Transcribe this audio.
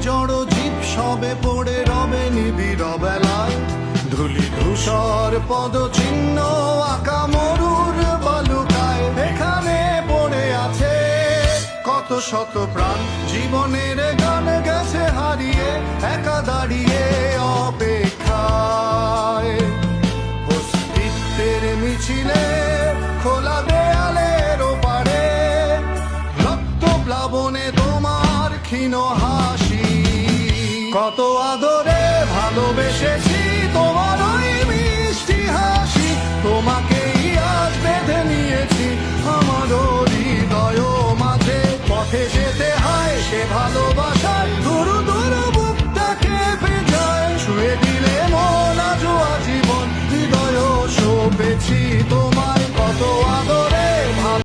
জড় জীব সবে পড়ে রবে নিবিড় বেলায়, ধুলি ধূসর পদচিহ্ন আঁকা মরুর বালুকায়। এখানে পড়ে আছে কত শত প্রাণ, জীবনের গান গেছে হারিয়ে, একা দাঁড়িয়ে অপেক্ষায়। অস্তিত্বের মিছিলে খোলা দেয়ালের ওপারে, রক্ত প্লাবনে তোমার ক্ষীণ হাসি। কত আদরে ভালোবেসেছি তোমার ওই মিষ্টি হাসি, তোমাকেই আজ বেঁধে নিয়েছি আমার হৃদয় মাঝে। পথে যেতে হয় সে ভালো